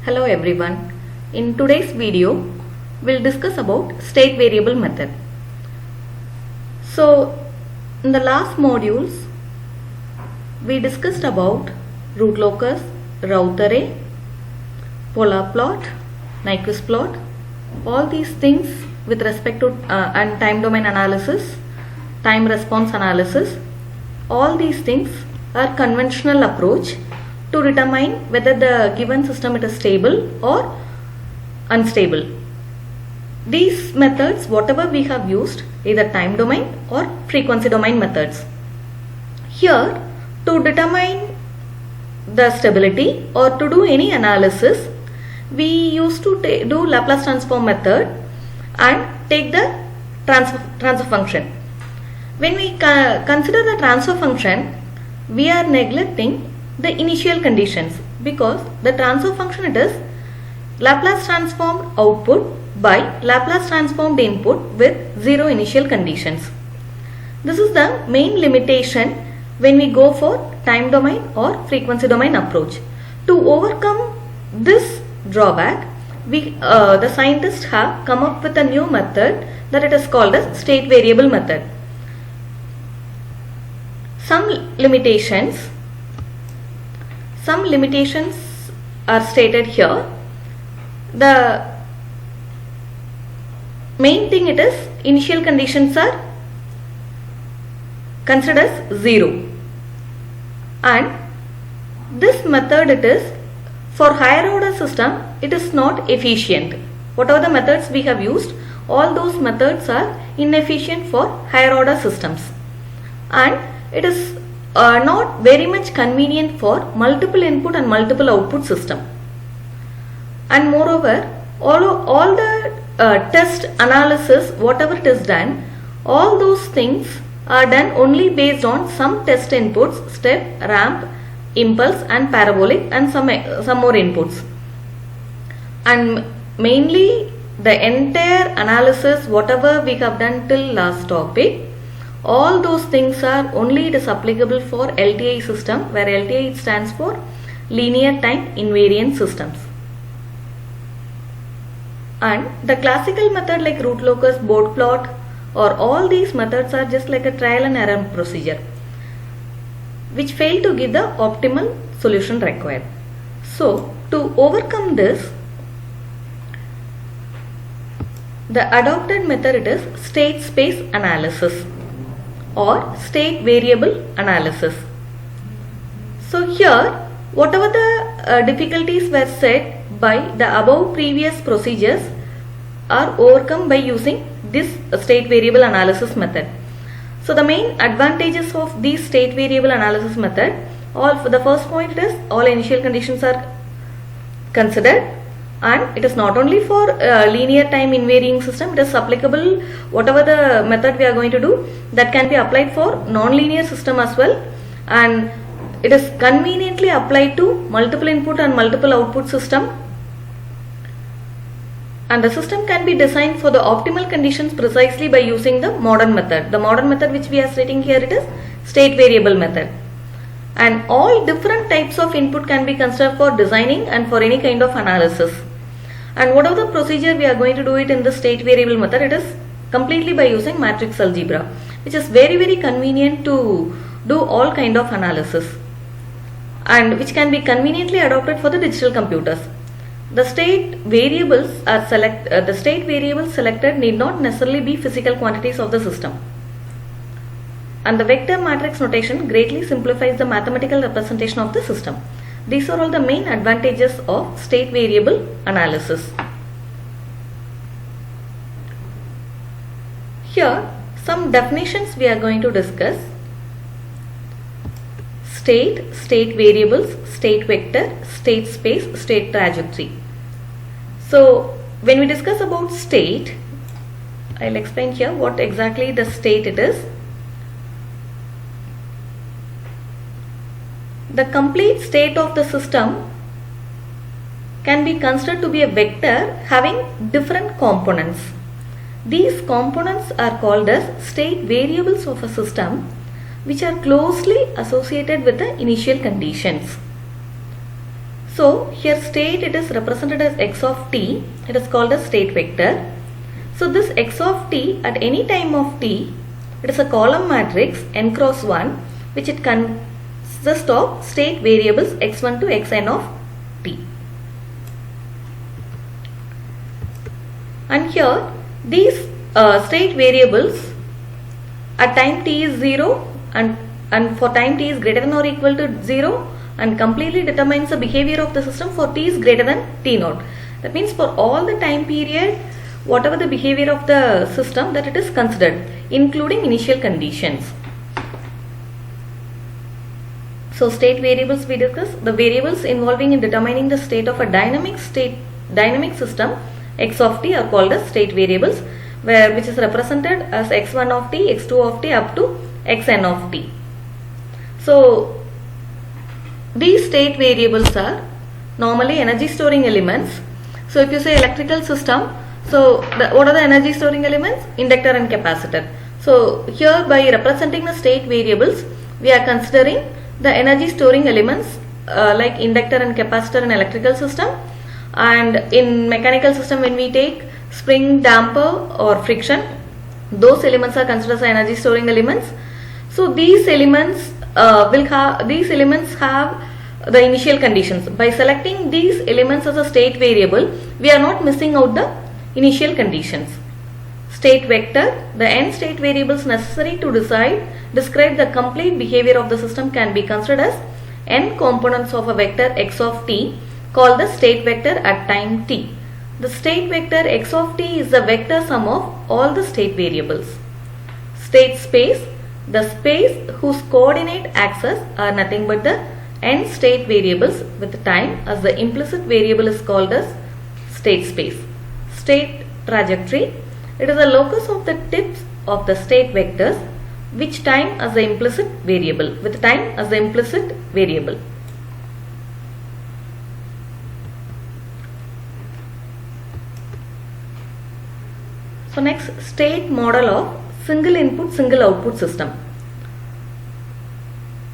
Hello everyone. In today's video, we'll discuss about state variable method. So, in the last modules, we discussed about root locus, route array, polar plot, Nyquist plot, all these things with respect to and time domain analysis, time response analysis. All these things are conventional approach to determine whether the given system is stable or unstable. These methods, whatever we have used, either time domain or frequency domain methods. Here, to determine the stability or to do any analysis, we used to do Laplace transform method and take the transfer function. When we consider the transfer function, we are neglecting the initial conditions because the transfer function it is Laplace transformed output by Laplace transformed input with zero initial conditions. This is the main limitation when we go for time domain or frequency domain approach. To overcome this drawback, the scientists have come up with a new method that it is called as state variable method. Some limitations are stated here. The main thing it is initial conditions are considered as 0, and this method it is for higher order system it is not efficient. Whatever the methods we have used, all those methods are inefficient for higher order systems, and it is not very much convenient for multiple input and multiple output system. And moreover, all the test analysis, whatever it is done, all those things are done only based on some test inputs, step, ramp, impulse and parabolic and some more inputs. And mainly the entire analysis, whatever we have done till last topic, all those things are only it is applicable for LTI system, where LTI stands for linear time invariant systems. And the classical method like root locus, Bode plot, or all these methods are just like a trial and error procedure which fail to give the optimal solution required. So, to overcome this, the adopted method it is state space analysis or state variable analysis. So here, whatever the difficulties were set by the above previous procedures are overcome by using this state variable analysis method. So the main advantages of this state variable analysis method, the first point is all initial conditions are considered, and it is not only for linear time invariant system, it is applicable, whatever the method we are going to do, that can be applied for non-linear system as well, and it is conveniently applied to multiple input and multiple output system, and the system can be designed for the optimal conditions precisely by using the modern method. The modern method which we are stating here, it is state variable method. And all different types of input can be considered for designing and for any kind of analysis. And whatever the procedure we are going to do it in the state variable method, it is completely by using matrix algebra, which is very convenient to do all kind of analysis, and which can be conveniently adopted for the digital computers. The state variables selected need not necessarily be physical quantities of the system. And the vector matrix notation greatly simplifies the mathematical representation of the system. These are all the main advantages of state variable analysis. Here, some definitions we are going to discuss. State, state variables, state vector, state space, state trajectory. So, when we discuss about state, I'll explain here what exactly the state it is. The complete state of the system can be considered to be a vector having different components. These components are called as state variables of a system, which are closely associated with the initial conditions. So here state, it is represented as x of t. It is called as state vector. So this x of t at any time of t, it is a column matrix n cross 1, which it consists of state variables x1 to xn of t. And here these state variables at time t is 0 and for time t is greater than or equal to 0, and completely determines the behavior of the system for t is greater than t naught. That means for all the time period, whatever the behavior of the system, that it is considered, including initial conditions. So state variables we discussed. The variables involving in determining the state of a dynamic system x of t are called as state variables, which is represented as x1 of t, x2 of t up to xn of t. So these state variables are normally energy storing elements. So if you say electrical system, so what are the energy storing elements? Inductor and capacitor. So here by representing the state variables, we are considering the energy storing elements like inductor and capacitor in electrical system, and in mechanical system when we take spring, damper or friction, those elements are considered as energy storing elements. So these elements have the initial conditions. By selecting these elements as a state variable, we are not missing out the initial conditions. State vector, the n state variables necessary to describe the complete behavior of the system can be considered as n components of a vector x of t, called the state vector at time t. The state vector x of t is the vector sum of all the state variables. State space, the space whose coordinate axes are nothing but the n state variables with time as the implicit variable is called as state space. State trajectory, it is the locus of the tips of the state vectors which time as the implicit variable, with time as the implicit variable. So next, state model of single input single output system.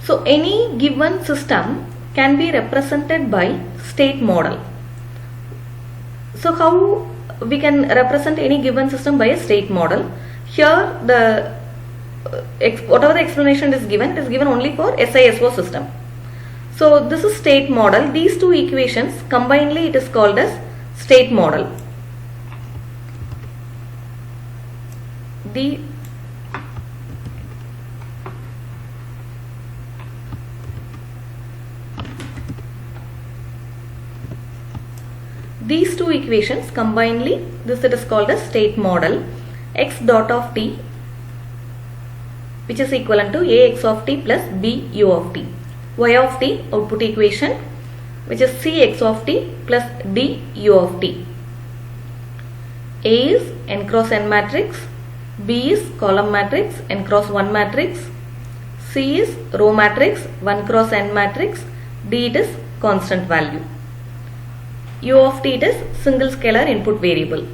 So any given system can be represented by state model. So how we can represent any given system by a state model? Here the whatever the explanation is given only for SISO system. So this is state model. These two equations combinedly it is called as state model. These two equations combinedly, this it is called as state model. X dot of t, which is equivalent to ax of t plus bu of t. Y of t, output equation, which is cx of t plus du of t. A is n cross n matrix, B is column matrix n cross 1 matrix, C is row matrix 1 cross n matrix, D it is constant value. U of t it is single scalar input variable.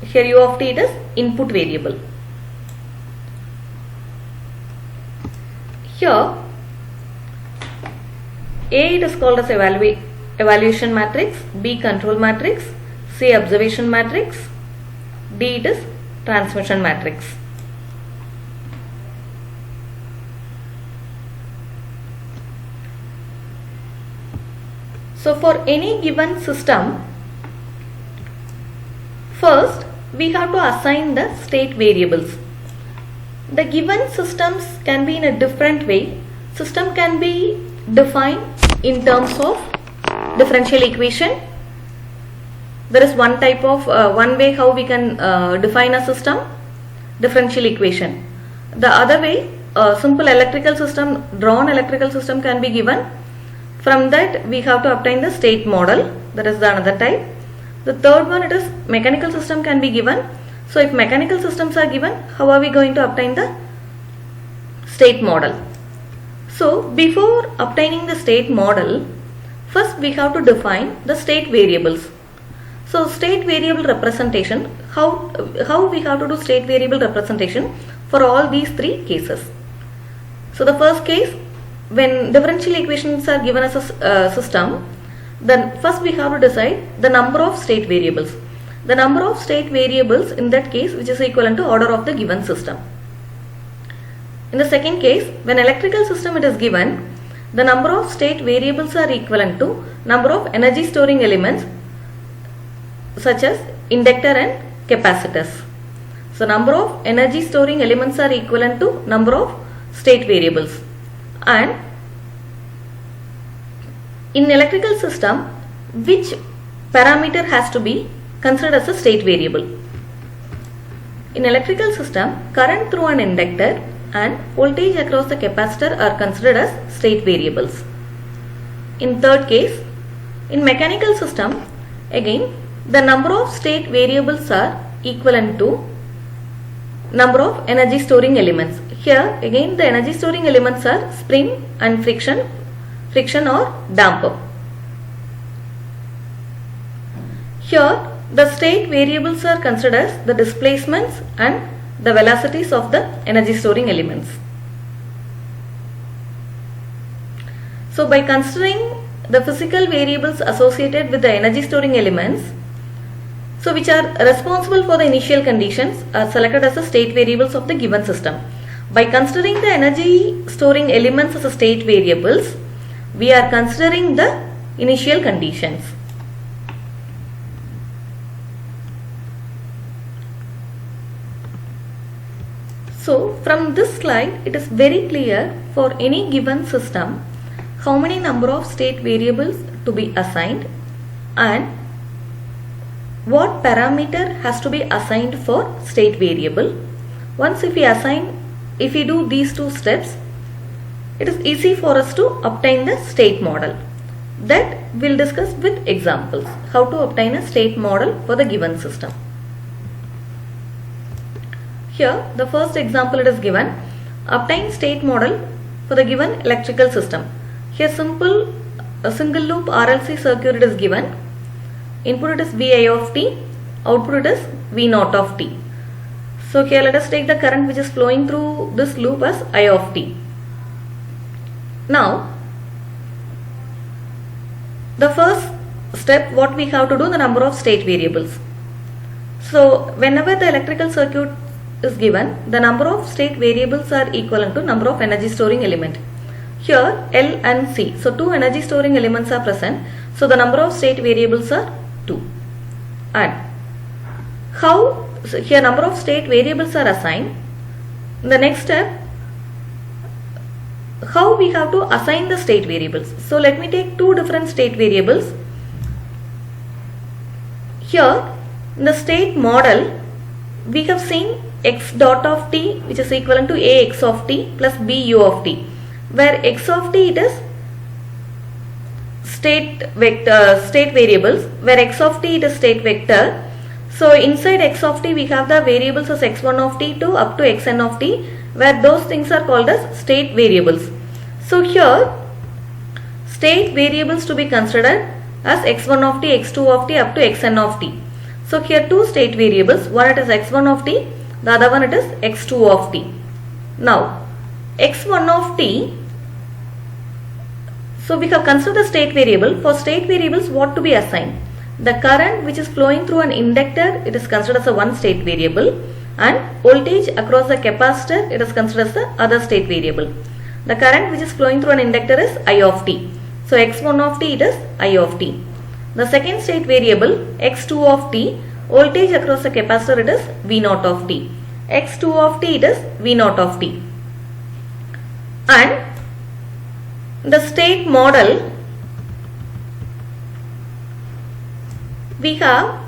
Here U of t it is input variable. Here A it is called as evaluation matrix, B control matrix, C observation matrix, D it is transmission matrix. So for any given system, first we have to assign the state variables. The given systems can be in a different way. System can be defined in terms of differential equation. There is one type of one way how we can define a system, differential equation. The other way, simple electrical system, drawn electrical system can be given. From that we have to obtain the state model, that is the another type. The third one, it is mechanical system can be given. So if mechanical systems are given, how are we going to obtain the state model? So before obtaining the state model, first we have to define the state variables. So state variable representation, how we have to do state variable representation for all these three cases. So the first case, when differential equations are given as a system, then first we have to decide the number of state variables. The number of state variables in that case which is equivalent to order of the given system. In the second case, when electrical system it is given, the number of state variables are equivalent to number of energy storing elements such as inductor and capacitors. So number of energy storing elements are equivalent to number of state variables. And in electrical system, which parameter has to be considered as a state variable? In electrical system, current through an inductor and voltage across the capacitor are considered as state variables. In third case, in mechanical system, again the number of state variables are equivalent to number of energy storing elements. Here again the energy storing elements are spring and friction or damper. Here the state variables are considered as the displacements and the velocities of the energy storing elements. So by considering the physical variables associated with the energy storing elements, so which are responsible for the initial conditions, are selected as the state variables of the given system. By considering the energy storing elements as a state variables, we are considering the initial conditions. So from this slide it is very clear for any given system how many number of state variables to be assigned and what parameter has to be assigned for state variable. Once if we do these two steps, it is easy for us to obtain the state model. That we'll discuss with examples, how to obtain a state model for the given system. Here the first example it is given, obtain state model for the given electrical system. Here a single loop RLC circuit it is given. Input it is Vi of t, output it is V naught of t. So here let us take the current which is flowing through this loop as I of t. Now the first step what we have to do, the number of state variables. So whenever the electrical circuit is given, the number of state variables are equivalent to number of energy storing element. Here L and C, so two energy storing elements are present, so the number of state variables are 2. And how, so here number of state variables are assigned. In the next step, how we have to assign the state variables. So let me take two different state variables. Here in the state model we have seen x dot of t which is equivalent to ax of t plus bu of t, where x of t it is state variables, where x of t it is state vector. So inside x of t we have the variables as x1 of t to up to xn of t, where those things are called as state variables. So here state variables to be considered as x1 of t, x2 of t up to xn of t. So here two state variables, one it is x1 of t, the other one it is x2 of t. Now x1 of t, so we have considered the state variable. For state variables what to be assigned? The current which is flowing through an inductor it is considered as a one state variable, and voltage across the capacitor it is considered as the other state variable. The current which is flowing through an inductor is I of t. So x1 of t it is I of t. The second state variable x2 of t, voltage across the capacitor it is V naught of t. x2 of t it is V naught of t. And the state model we have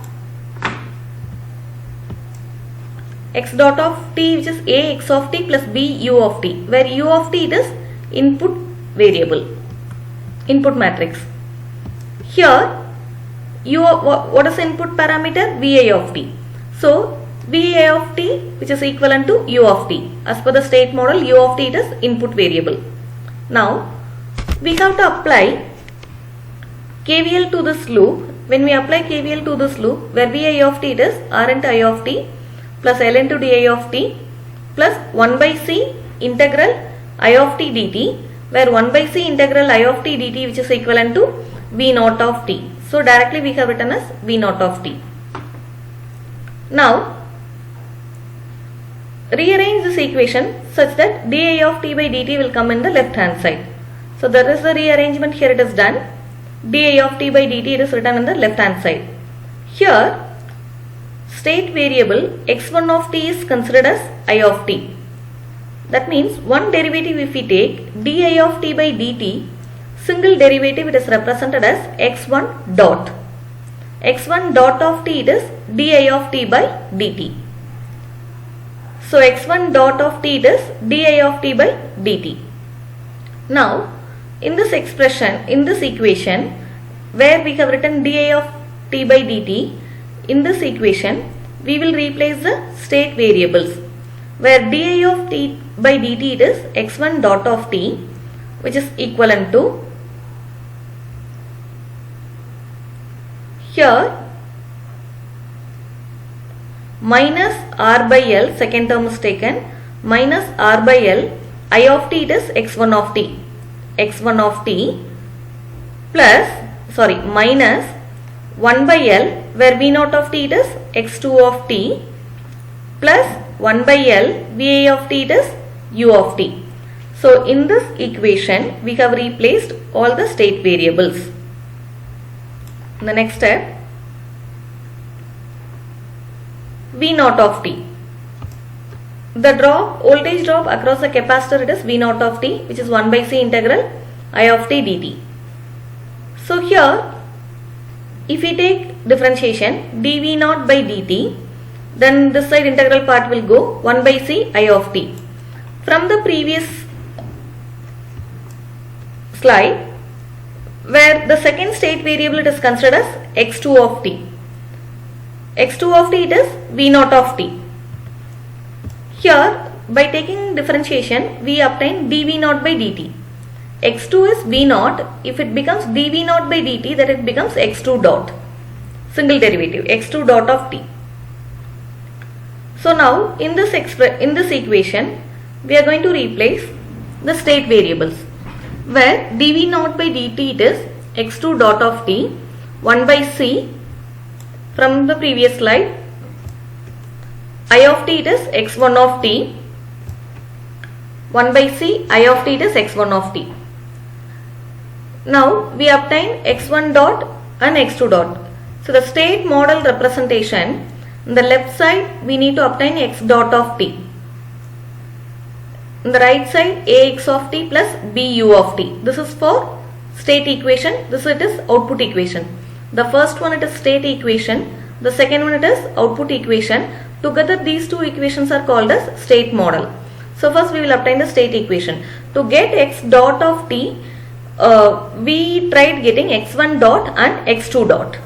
x dot of t which is ax of t plus bu of t, where u of t it is input variable, input matrix. Here what is the input parameter? Vi of t. So Vi of t which is equivalent to u of t. As per the state model, u of t it is input variable. Now we have to apply KVL to this loop. When we apply KVL to this loop, where Vi of t it is R into I of t plus L into di of t plus 1 by c integral I of t dt, where 1 by c integral I of t dt which is equivalent to V naught of t. So directly we have written as V naught of t. Now rearrange this equation such that di of t by dt will come in the left hand side. So there is the rearrangement, here it is done. di of t by dt is written in the left hand side. Here state variable x1 of t is considered as I of t. That means one derivative if we take di of t by dt, single derivative it is represented as x1 dot. x1 dot of t it is di of t by dt. So x1 dot of t it is di of t by dt. Now in this expression, in this equation where we have written di of t by dt, in this equation we will replace the state variables where di of t by dt it is x1 dot of t, which is equivalent to here minus r by l, second term is taken, minus r by l, I of t it is x1 of t, x1 of t minus 1 by l where v naught of t it is x2 of t plus 1 by l va of t it is u of t. So in this equation we have replaced all the state variables. In the next step, v naught of t. The voltage drop across the capacitor it is v naught of t, which is 1 by c integral I of t dt. So here if we take differentiation dv naught by dt, then this side integral part will go 1 by c I of t. From the previous slide where the second state variable it is considered as x2 of t. x2 of t it is v naught of t. Here by taking differentiation we obtain dv naught by dt. x2 is v naught, if it becomes dv naught by dt then it becomes x2 dot, single derivative x2 dot of t. So now in this equation we are going to replace the state variables where dv naught by dt it is x2 dot of t, 1 by c from the previous slide, I of t it is x1 of t, 1 by c I of t it is x1 of t. Now we obtain x1 dot and x2 dot. So the state model representation, on the left side we need to obtain x dot of t. On the right side ax of t plus bu of t. This is for state equation, this it is output equation. The first one it is state equation, the second one it is output equation. Together these two equations are called as state model. So first we will obtain the state equation. To get x dot of t, we tried getting x1 dot and x2 dot.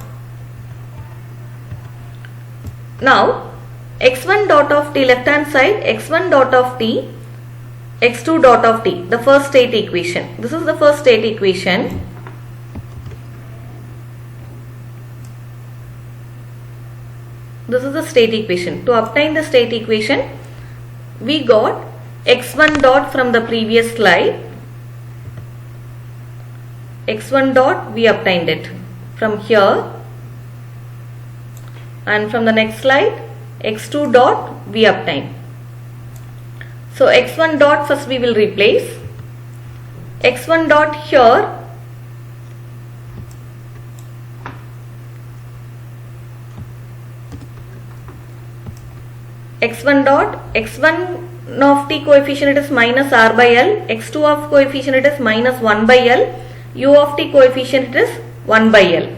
Now x1 dot of t, left hand side x1 dot of t, x2 dot of t, the first state equation. This is the first state equation. This is the state equation. To obtain the state equation we got x1 dot from the previous slide. x1 dot we obtained it from here, and from the next slide x2 dot we obtained. So x1 dot first we will replace. x1 dot here, x1 dot, x1 of t coefficient it is minus r by l, x2 of coefficient it is minus 1 by l, u of t coefficient it is 1 by l.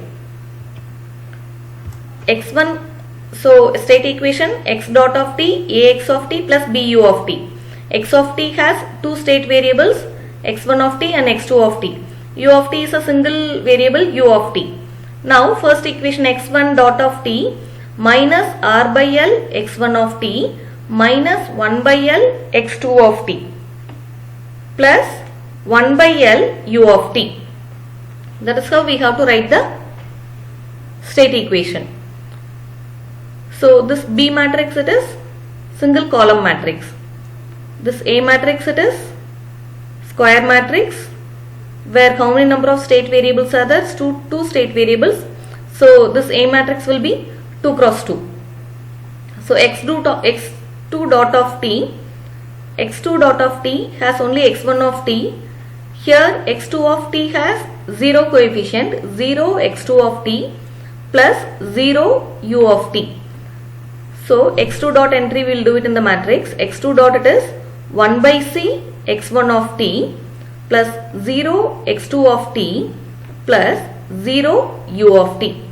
x1, so state equation x dot of t, ax of t plus bu of t. X of t has two state variables, x1 of t and x2 of t. U of t is a single variable, u of t. Now first equation x1 dot of t minus r by l x1 of t minus 1 by l x2 of t plus 1 by l u of t. That is how we have to write the state equation. So this B matrix it is single column matrix. This A matrix it is square matrix. where how many number of state variables are there? Two state variables. So this A matrix will be 2 cross 2. So x2 dot of t has only x1 of t. Here x2 of t has 0 coefficient, 0 x2 of t plus 0 u of t. So x2 dot entry we will do it in the matrix. x2 dot it is 1 by c x1 of t plus 0 x2 of t plus 0 u of t.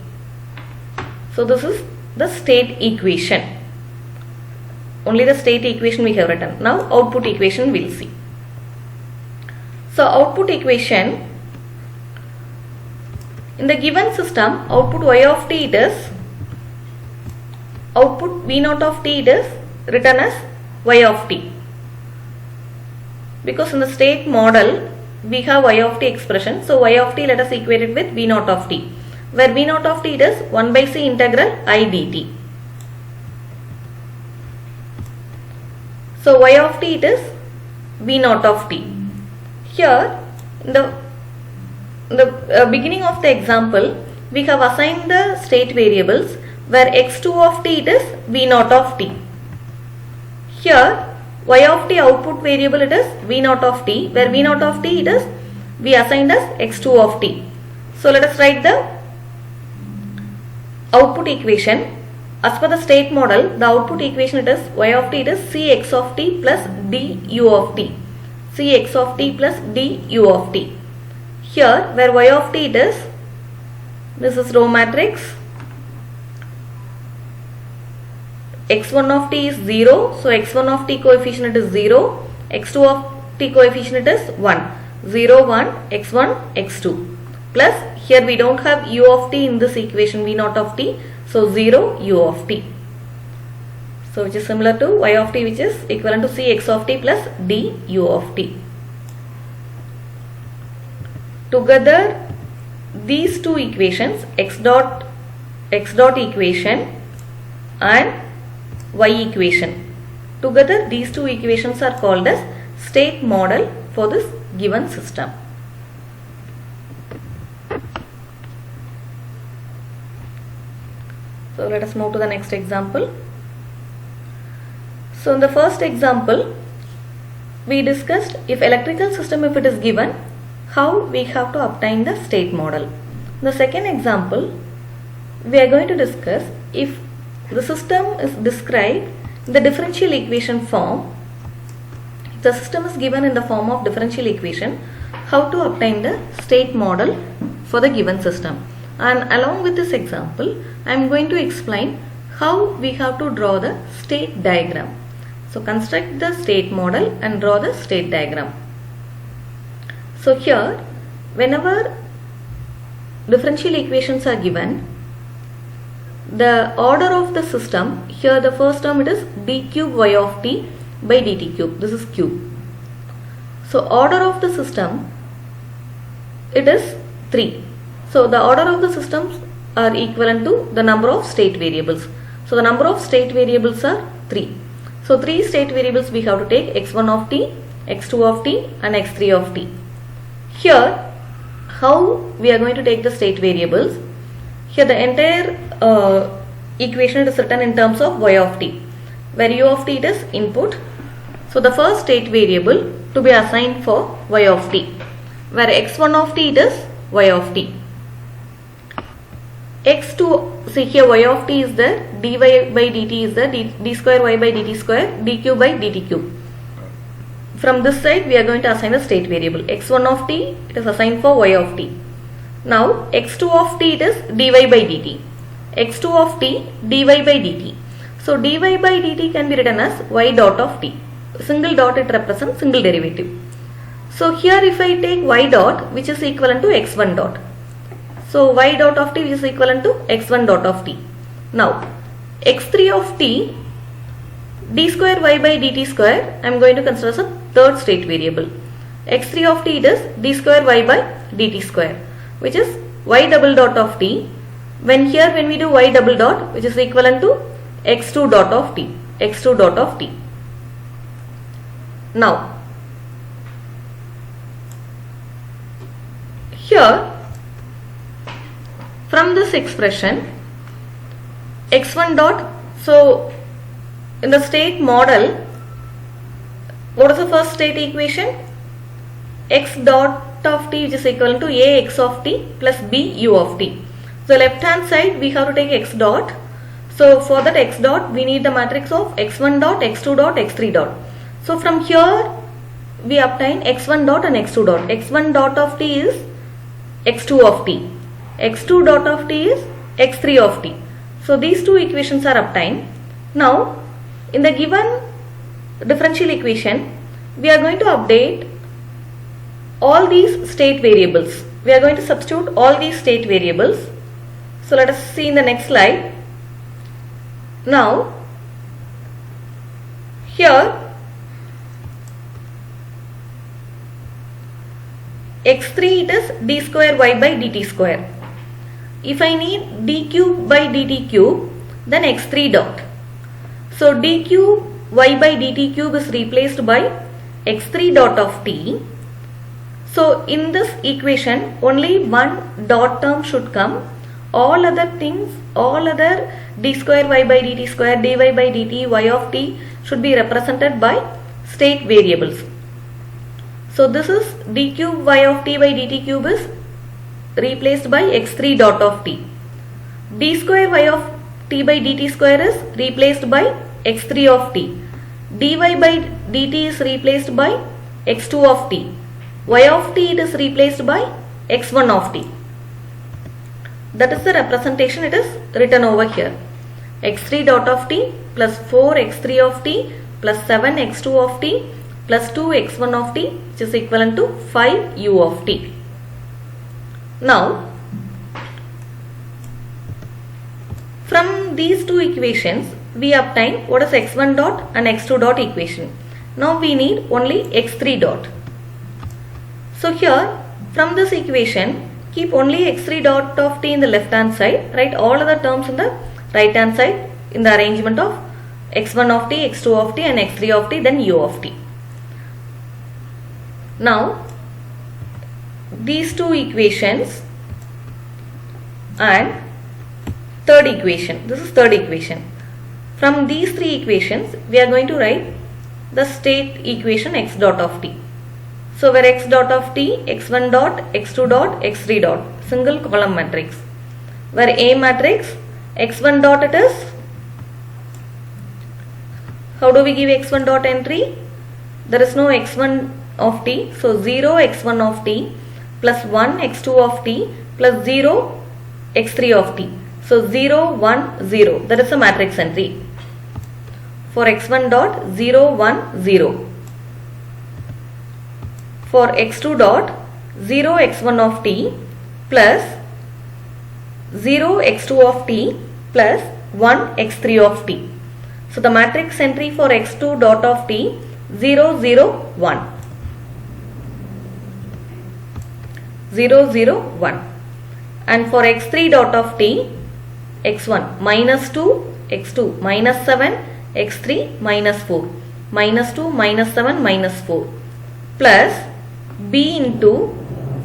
So this is the state equation. Only the state equation we have written. Now output equation we will see. So output equation, in the given system, output y of t it is, output v naught of t it is written as y of t. Because in the state model we have y of t expression, so y of t let us equate it with v naught of t, where v naught of t it is 1 by c integral I dt. So y of t it is v naught of t. Here in the beginning of the example we have assigned the state variables, where x2 of t it is v naught of t. Here y of t output variable it is v naught of t, where v naught of t it is we assigned as x2 of t. So let us write the output equation. As per the state model, the output equation it is y of t it is cx of t plus du of t. Cx of t plus du of t. Here where y of t it is, this is row matrix, x1 of t is 0, so x1 of t coefficient it is 0, x2 of t coefficient it is 1, 0, 1, x1, x2, plus here we don't have u of t in this equation, v naught of t, so 0 u of t. So which is similar to y of t, which is equivalent to cx of t plus du of t. Together these two equations, x dot equation and y equation, together these two equations are called as state model for this given system. So let us move to the next example. So in the first example we discussed if electrical system, if it is given, how we have to obtain the state model. In the second example we are going to discuss if the system is described in the differential equation form. If the system is given in the form of differential equation, how to obtain the state model for the given system. And along with this example I am going to explain how we have to draw the state diagram. So construct the state model and draw the state diagram. So here whenever differential equations are given, the order of the system, here the first term it is d cube y of t by dt cube, this is cube. So order of the system it is 3. So the order of the systems are equivalent to the number of state variables. So the number of state variables are 3. So 3 state variables we have to take, x1 of t, x2 of t and x3 of t. Here how we are going to take the state variables? Here the entire equation is written in terms of y of t, where u of t it is input. So the first state variable to be assigned for y of t, where x1 of t it is y of t. x2, see here y of t is there, dy by dt is there, d square y by dt square, dq by dt cube. From this side we are going to assign a state variable, x1 of t it is assigned for y of t. Now x2 of t it is dy by dt, x2 of t dy by dt. So dy by dt can be written as y dot of t, single dot it represents single derivative. So here if I take y dot which is equivalent to x1 dot, so y dot of t which is equivalent to x1 dot of t. Now x3 of t d square y by dt square I am going to consider as a third state variable. x3 of t it is d square y by dt square, which is y double dot of t, when we do y double dot which is equivalent to x2 dot of t, x2 dot of t. Now here from this expression x1 dot, so in the state model, what is the first state equation? X dot of t which is equivalent to a x of t plus b u of t. So left hand side we have to take x dot. So for that x dot we need the matrix of x1 dot, x2 dot, x3 dot. So from here we obtain x1 dot and x2 dot. x1 dot of t is x2 of t. x2 dot of t is x3 of t. So these two equations are obtained. Now in the given differential equation we are going to update all these state variables. We are going to substitute all these state variables. So let us see in the next slide. Now here x3 it is d square y by dt square. If I need d cube by dt cube, then x3 dot. So d cube y by dt cube is replaced by x3 dot of t. So in this equation only one dot term should come. All other things, all other d square y by dt square, dy by dt, y of t should be represented by state variables. So this is d cube y of t by dt cube is replaced by x3 dot of t. d square y of t by dt square is replaced by x3 of t. dy by dt is replaced by x2 of t. y of t it is replaced by x1 of t. That is the representation it is written over here. x3 dot of t plus 4x3 of t plus 7x2 of t plus 2x1 of t which is equivalent to 5u of t. Now from these two equations we obtain what is x1 dot and x2 dot equation. Now we need only x3 dot. So here from this equation keep only x3 dot of t in the left hand side, write all other terms in the right hand side in the arrangement of x1 of t, x2 of t and x3 of t, then u of t. Now these two equations and third equation, this is third equation. From these three equations we are going to write the state equation x dot of t. So where x dot of t, x1 dot, x2 dot, x3 dot, single column matrix. Where A matrix, x1 dot it is, how do we give x1 dot entry? There is no x1 of t, so 0 x1 of t plus 1 x2 of t plus 0 x3 of t. So 0 1 0, that is a matrix entry for x1 dot 0 1 0. For x2 dot 0 x1 of t plus 0 x2 of t plus 1 x3 of t. So the matrix entry for x2 dot of t 0 0 1 0 0 1, and for x3 dot of t x1 minus 2 x2 minus 7 x3 minus 4 minus 2 minus 7 minus 4 plus b into,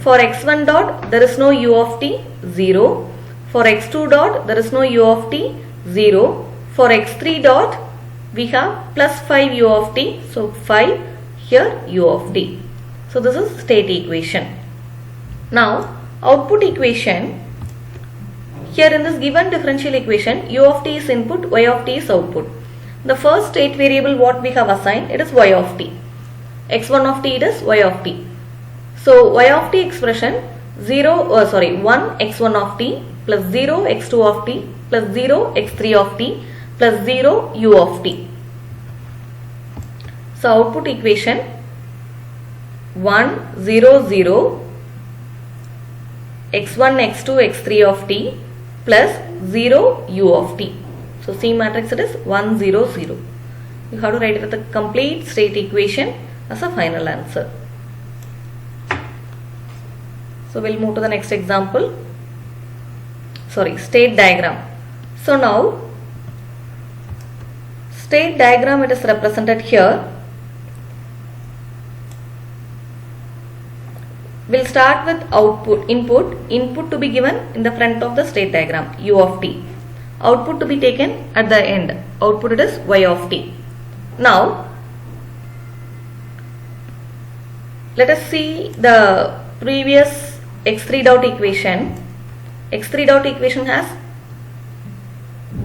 for x1 dot there is no u of t 0, for x2 dot there is no u of t 0, for x3 dot we have plus 5 u of t, so 5 here u of t. So this is state equation. Now output equation, here in this given differential equation u of t is input, y of t is output. The first state variable what we have assigned, it is y of t. x1 of t it is y of t. So y of t expression 1 x1 of t plus 0 x2 of t plus 0 x3 of t plus 0 u of t. So output equation 1 0 0 x1 x2 x3 of t plus 0 u of t. So C matrix it is 1 0 0. You have to write it as the complete state equation as a final answer. So we'll move to the next example. State diagram. So now state diagram it is we'll start with input to be given in the front of the state diagram, u of t. Output to be taken at the end, output it is y of t. Now let us see the previous x3 dot equation. x3 dot equation has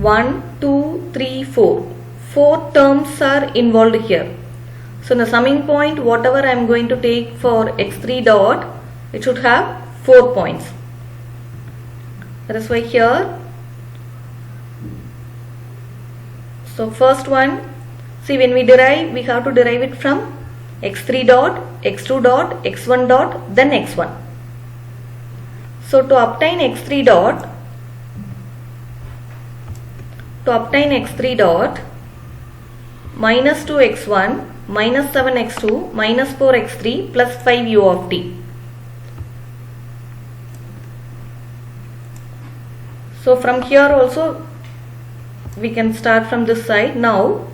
1, 2, 3, 4. 4 terms are involved here. So in the summing point, whatever I am going to take for x3 dot, it should have 4 points. That is why here, so first one, see when we derive, we have to derive it from x3 dot, x2 dot, x1 dot, then x1. So to obtain x3 dot, minus 2x1 minus 7x2 minus 4x3 plus 5u of t. So from here also we can start from this side. Now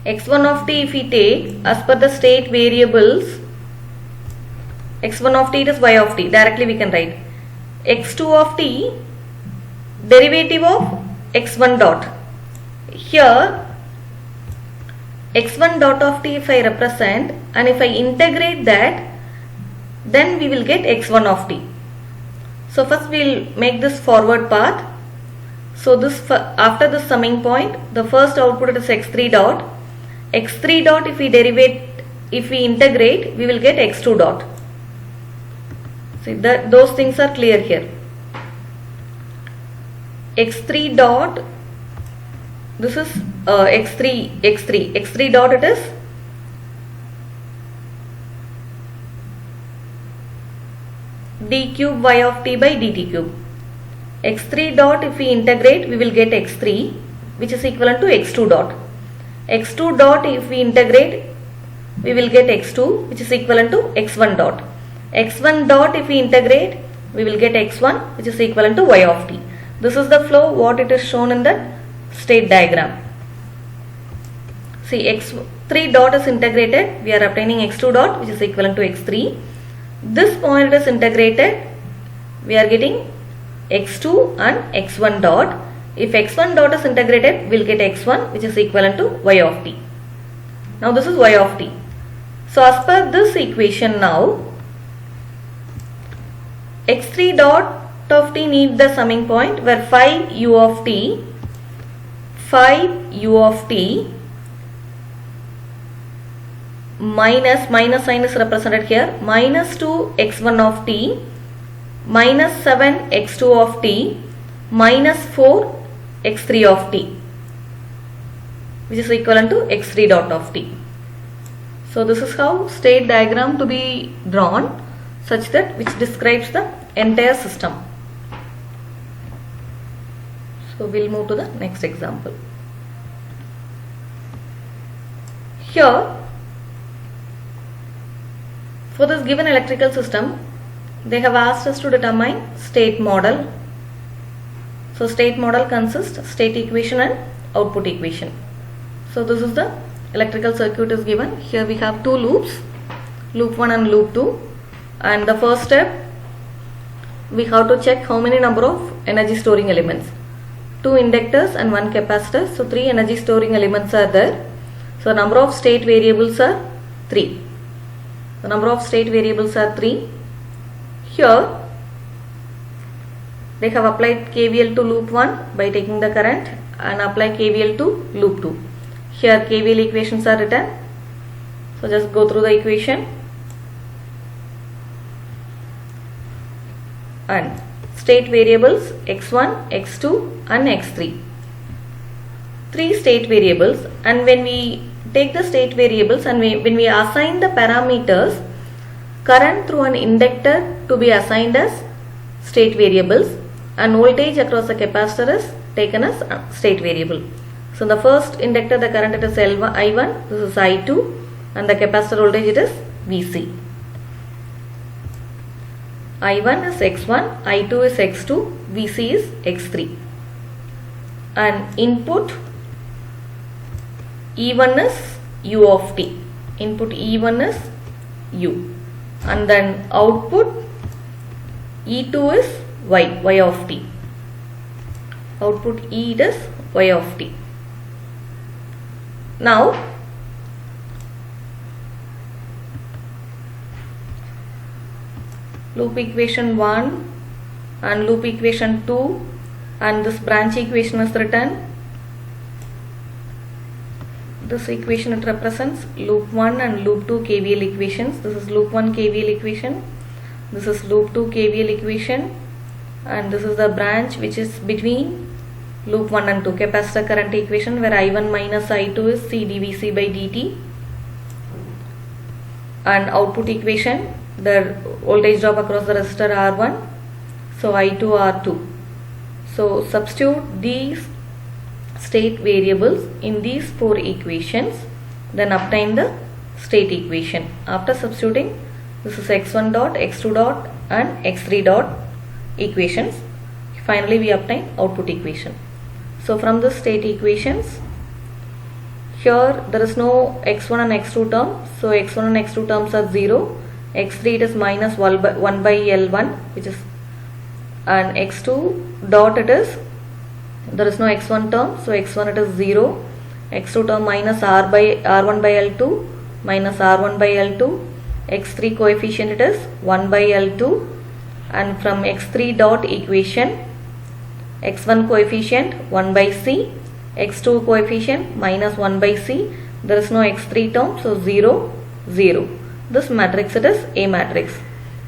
x1 of t, if we take as per the state variables, x1 of t is y of t, directly we can write. x2 of t, derivative of x1 dot. Here x1 dot of t if I represent, and if I integrate that, then we will get x1 of t. So first we will make this forward path. So this, after the summing point, the first output is x3 dot. x3 dot if we integrate, we will get x2 dot. See that those things are clear here. x3 dot, this is x3 dot, it is d cube y of t by dt cube. x3 dot if we integrate, we will get x3, which is equivalent to x2 dot. x2 dot if we integrate, we will get x2, which is equivalent to x1 dot. x1 dot if we integrate, we will get x1, which is equivalent to y of t. This is the flow what it is shown in the state diagram. See, x3 dot is integrated, we are obtaining x2 dot, which is equivalent to x3. This point is integrated, we are getting x2 and x1 dot. If x1 dot is integrated, we will get x1, which is equivalent to y of t. Now this is y of t. So as per this equation now, x3 dot of t need the summing point where 5u of t minus sign is represented here, minus 2 x1 of t minus 7 x2 of t minus 4 x3 of t, which is equivalent to x3 dot of t. So this is how state diagram to be drawn, such that which describes the entire system. So we'll move to the next example. Here, for this given electrical system, they have asked us to determine state model. So state model consists of state equation and output equation. So this is the electrical circuit is given. Here we have two loops, loop 1 and loop 2. And the first step, we have to check how many number of energy storing elements. 2 inductors and 1 capacitor. So 3 energy storing elements are there. So number of state variables are 3. The number of state variables are 3. Here they have applied KVL to loop 1 by taking the current and apply KVL to loop 2. Here KVL equations are written. So just go through the equation. And state variables x1, x2 and x3. 3 state variables, and when we take the state variables and when we assign the parameters, current through an inductor to be assigned as state variables and voltage across the capacitor is taken as state variable. So in the first inductor the current it is L1, I1, this is I2, and the capacitor voltage it is Vc. I1 is x1, I2 is x2, Vc is x3. And input E1 is u of t. Input E1 is u. and then output E2 is y of t. Output E is y of t. Now loop equation 1 and loop equation 2 and this branch equation is written. This equation, it represents loop 1 and loop 2 KVL equations. This is loop 1 KVL equation, this is loop 2 KVL equation, and this is the branch which is between loop 1 and 2, capacitor current equation, where I1 minus I2 is C dVc by dt, and output equation, the voltage drop across the resistor R1, so I2 R2. So substitute these state variables in these four equations, then obtain the state equation. After substituting, this is x1 dot, x2 dot and x3 dot equations. Finally we obtain output equation. So from the state equations, here there is no x1 and x2 term, so x1 and x2 terms are 0, x3 it is minus 1 by L1, which is, and x2 dot it is, there is no x1 term, so x1 it is 0, x2 term minus R1 by L2 minus R1 by L2, x3 coefficient it is 1 by L2, and from x3 dot equation, x1 coefficient 1 by C, x2 coefficient minus 1 by C, there is no x3 term, so 0, 0. This matrix it is A matrix.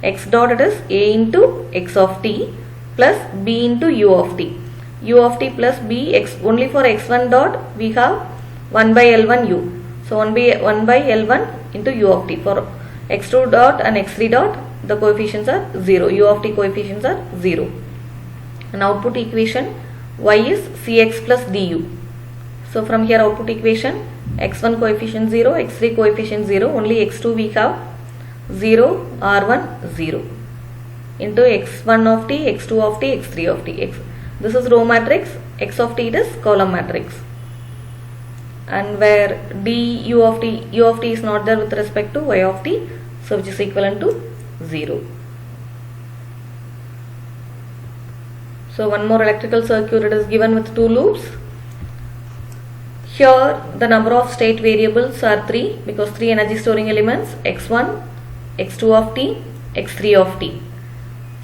X dot it is A into x of t plus B into u of t. U of t plus B, x only for x1 dot we have 1 by L1 u. So 1 by L1 into u of t. For x2 dot and x3 dot the coefficients are 0. U of t coefficients are 0. And output equation y is Cx plus du. So from here output equation, x1 coefficient 0, x3 coefficient 0, only x2 we have 0, R1 0 into x1 of t, x2 of t, x3 of t. This is row matrix, x of t is column matrix, and where u of t is not there with respect to y of t, so which is equivalent to 0. So one more electrical circuit, it is given with two loops. Here the number of state variables are 3 because 3 energy storing elements, x1, x2 of t, x3 of t.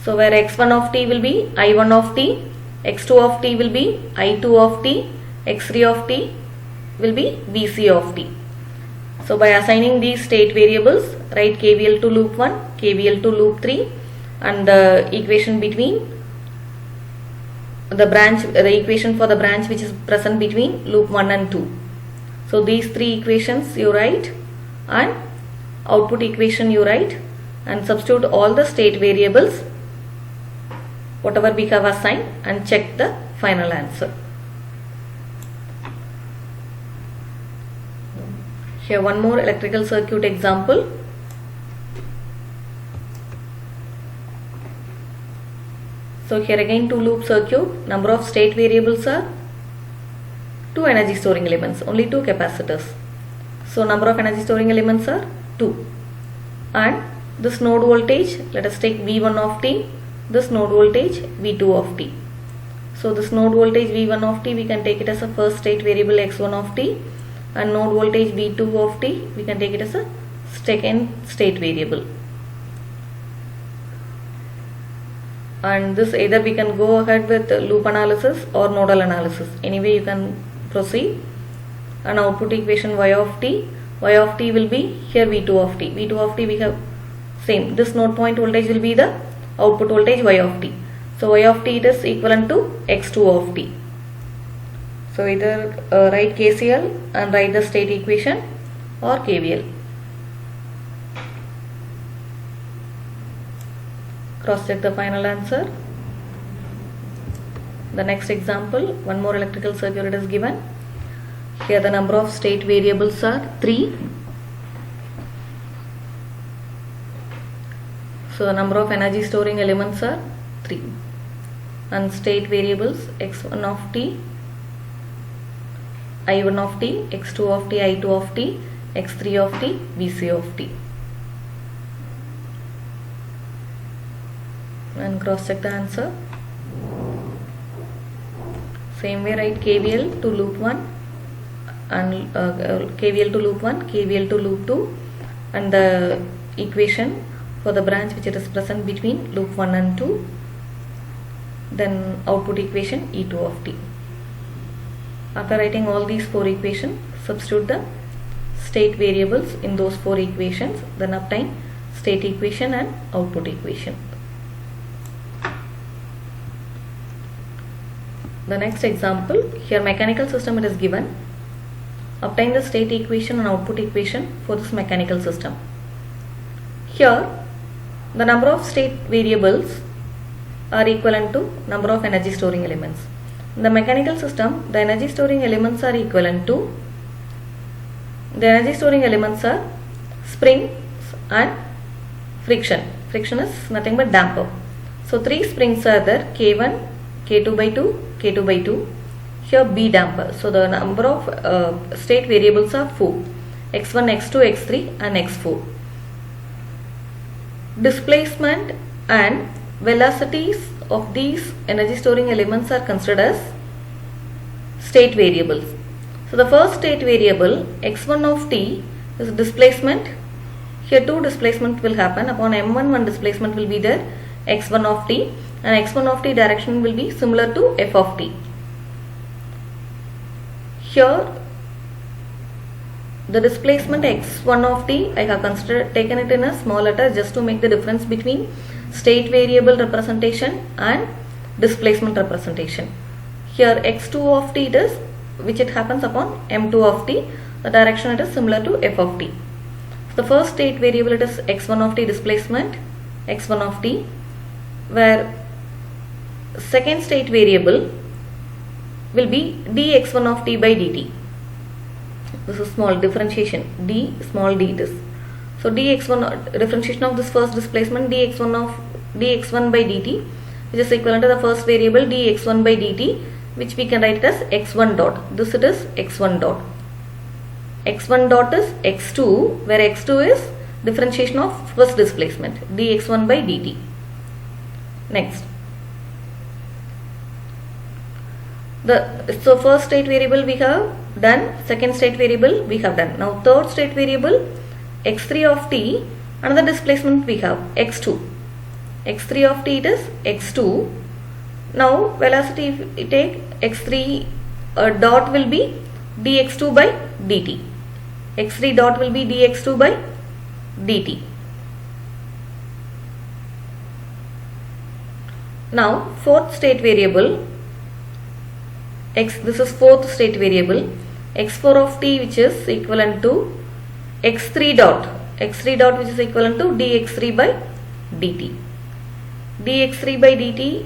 So where x1 of t will be I1 of t, x2 of t will be I2 of t, x3 of t will be Vc of t. So by assigning these state variables, write KVL to loop 1, KVL to loop 3, and the equation between the branch, the equation for the branch which is present between loop 1 and 2. So these three equations you write, and output equation you write, and substitute all the state variables whatever we have assigned and check the final answer. Here one more electrical circuit example. So here again two loop circuit, number of state variables are 2 energy storing elements, only 2 capacitors. So number of energy storing elements are 2, and this node voltage, let us take V1 of t, this node voltage V2 of t. So this node voltage V1 of t we can take it as a first state variable x1 of t, and node voltage V2 of t we can take it as a second state variable. And this either we can go ahead with loop analysis or nodal analysis, anyway you can proceed. And output equation y of t will be here V2 of t. V2 of t we have same, this node point voltage will be the output voltage y of t. So y of t it is equivalent to x2 of t. So either write KCL and write the state equation, or KVL. Cross check the final answer. The next example, one more electrical circuit is given. Here the number of state variables are 3. So the number of energy storing elements are 3, and state variables x1 of t, I1 of t, x2 of t, I2 of t, x3 of t, Vc of t. and cross check the answer. Same way write KVL to loop 1 and KVL to loop 1, KVL to loop 2 and the equation for the branch which is present between loop 1 and 2, then output equation E2 of t. After writing all these 4 equations, substitute the state variables in those 4 equations, then obtain state equation and output equation. The next example, here mechanical system it is given. Obtain the state equation and output equation for this mechanical system. Here the number of state variables are equivalent to number of energy storing elements. In the mechanical system, the energy storing elements are equivalent to, the energy storing elements are springs and friction. Friction is nothing but damper. So 3 springs are there, K1, K2 by 2, K2 by 2. Here B damper. So the number of state variables are 4, x1, x2, x3 and x4. Displacement and velocities of these energy storing elements are considered as state variables. So the first state variable x1 of t is displacement. Here 2 displacement will happen. Upon m1 one displacement will be there, x1 of t, and x1 of t direction will be similar to f of t. Here the displacement x1 of t, I have taken it in a small letter just to make the difference between state variable representation and displacement representation. Here x2 of t it is, which it happens upon m2 of t, the direction it is similar to f of t. The first state variable it is x1 of t displacement, x1 of t, where second state variable will be dx1 of t by dt. This is small differentiation, d small d it is. So dx1 differentiation of this first displacement, dx1 by dt, which is equivalent to the first variable dx1 by dt, which we can write it as x1 dot. This it is x1 dot. x1 dot is x2, where x2 is differentiation of first displacement, dx1 by dt. Next, so first state variable we have done, second state variable we have done. Now third state variable x3 of t, another displacement we have x2. x3 of t it is x2. Now velocity if we take x3 dot will be dx2 by dt. x3 dot will be dx2 by dt. Now fourth state variable this is fourth state variable x4 of t, which is equivalent to x3 dot, which is equivalent to dx3 by dt. dx3 by dt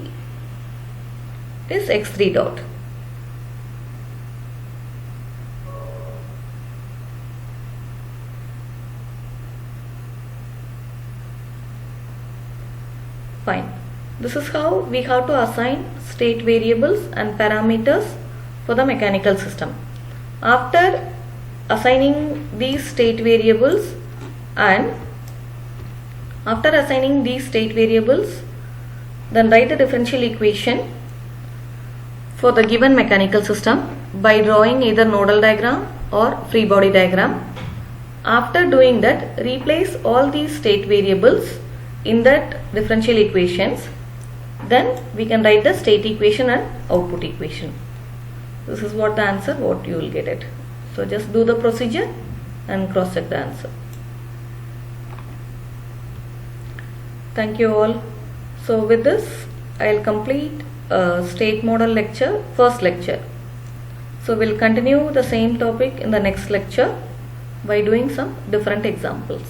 is x3 dot. Fine. This is how we have to assign state variables and parameters for the mechanical system. After assigning these state variables then write the differential equation for the given mechanical system by drawing either nodal diagram or free body diagram. After doing that, replace all these state variables in that differential equations. Then we can write the state equation and output equation. This is what the answer, what you will get it. So just do the procedure and cross check the answer. Thank you all. So with this I will complete state model lecture, first lecture. So we'll continue the same topic in the next lecture by doing some different examples.